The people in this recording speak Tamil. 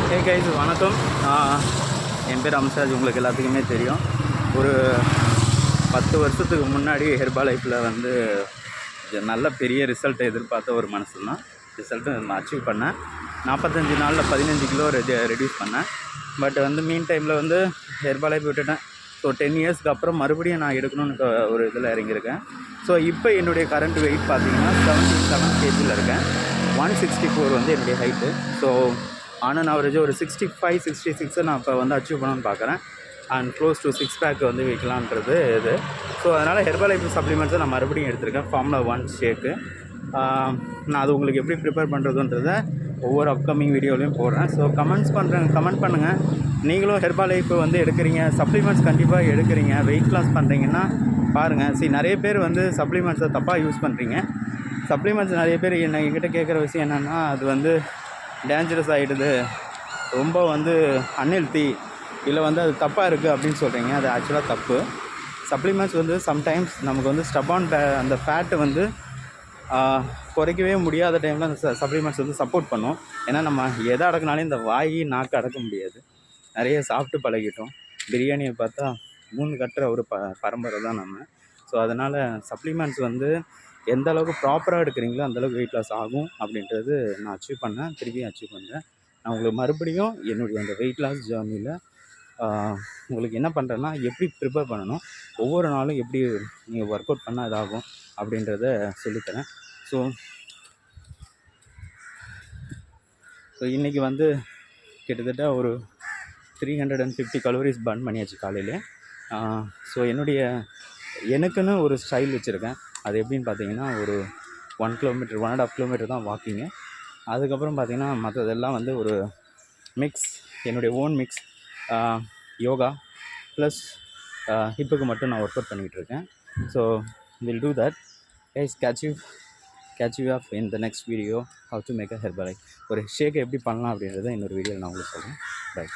கைஸ் வணக்கம். என் பேர் அம்சராஜ். உங்களுக்கு எல்லாத்துக்குமே தெரியும். ஒரு 10 வருஷத்துக்கு முன்னாடி ஹெர்பா லைஃப்பில் வந்து நல்ல பெரிய ரிசல்ட்டை எதிர்பார்த்த ஒரு மனுஷன் தான். ரிசல்ட்டு அச்சீவ் பண்ணேன். 45 நாளில் 15 கிலோ ரெடியூஸ் பண்ணேன். பட் வந்து மீன் டைமில் வந்து ஹெர்பா லைஃப் விட்டுட்டேன். ஸோ 10 இயர்ஸ்க்கு அப்புறம் மறுபடியும் நான் எடுக்கணும்னு ஒரு இதில் இறங்கியிருக்கேன். ஸோ இப்போ என்னுடைய கரண்ட் வெயிட் பார்த்தீங்கன்னா 77 kgயில் இருக்கேன். 164 வந்து என்னுடைய ஹைட்டு. ஸோ ஆன் அண்ட் ஆவரேஜாக ஒரு 65, 66 நான் இப்போ வந்து அச்சீவ் பண்ணணும்னு பார்க்குறேன். அண்ட் க்ளோஸ் டு 6 பேக் வந்து வைக்கலான்றது இது. ஸோ அதனால் ஹெர்பா லைஃப் சப்ளிமெண்ட்ஸை நான் மறுபடியும் எடுத்திருக்கேன். Formula 1 shake. நான் அது உங்களுக்கு எப்படி ப்ரிப்பேர் பண்ணுறதுன்றதை ஒவ்வொரு அப்கமிங் வீடியோலையும் போடுறேன். ஸோ கமெண்ட் பண்ணுங்கள். நீங்களும் ஹெர்பா லைஃப் வந்து எடுக்கிறீங்க, சப்ளிமெண்ட்ஸ் கண்டிப்பாக எடுக்கிறீங்க, வெயிட் லாஸ் பண்ணுறீங்கன்னா பாருங்கள். நிறைய பேர் வந்து சப்ளிமெண்ட்ஸை தப்பாக யூஸ் பண்ணுறீங்க. சப்ளிமெண்ட்ஸ் நிறைய பேர் என்கிட்ட கேட்குற விஷயம் என்னென்னா, அது வந்து டேஞ்சரஸ் ஆகிடுது, ரொம்ப வந்து அன்ஹெல்த்தி, இல்லை வந்து அது தப்பாக இருக்குது அப்படின்னு சொல்கிறீங்க. அது ஆக்சுவலாக தப்பு. சப்ளிமெண்ட்ஸ் வந்து சம்டைம்ஸ் நமக்கு வந்து அந்த ஃபேட்டை வந்து குறைக்கவே முடியாத டைமில் அந்த சப்ளிமெண்ட்ஸ் வந்து சப்போர்ட் பண்ணும். ஏன்னா நம்ம எதை அடக்கினாலும் இந்த நாக்கு அடக்க முடியாது. நிறைய சாப்பிட்டு பழகிட்டோம். பிரியாணியை பார்த்தா 3 கட்டுற ஒரு பரம்பரை தான் நம்ம. ஸோ அதனால் சப்ளிமெண்ட்ஸ் வந்து எந்த அளவுக்கு ப்ராப்பராக எடுக்கிறீங்களோ அந்தளவுக்கு வெயிட் லாஸ் ஆகும் அப்படின்றது நான் அச்சீவ் பண்ணேன். திரும்பியும் அச்சீவ் பண்ணுறேன். நான் உங்களுக்கு மறுபடியும் என்னுடைய அந்த வெயிட் லாஸ் ஜேர்னியில் உங்களுக்கு என்ன பண்ணுறேன்னா, எப்படி ப்ரிப்பேர் பண்ணணும், ஒவ்வொரு நாளும் எப்படி நீங்கள் ஒர்க் அவுட் பண்ணால் இதாகும் அப்படின்றத சொல்லித்தரேன். ஸோ இன்றைக்கி வந்து கிட்டத்தட்ட ஒரு 350 கலோரிஸ் பர்ன் பண்ணியாச்சு காலையில். ஸோ எனக்குன்னு ஒரு ஸ்டைல் வச்சுருக்கேன். அது எப்படின்னு பார்த்தீங்கன்னா, ஒரு 1 கிலோமீட்டர் 1.5 கிலோமீட்டர் தான் வாக்கிங்கு. அதுக்கப்புறம் பார்த்திங்கன்னா மற்றதெல்லாம் வந்து ஒரு மிக்ஸ், என்னுடைய ஓன் மிக்ஸ், யோகா ப்ளஸ் ஹிப்புக்கு மட்டும் நான் ஒர்க் அவுட் பண்ணிக்கிட்டு இருக்கேன். So will do that. Guys, catch you up in the next video how to make a Herbalife. ஒரு ஷேக்கை எப்படி பண்ணலாம் அப்படின்றத இன்னொரு வீடியோவில் நான் உங்களுக்கு சொல்கிறேன். பை.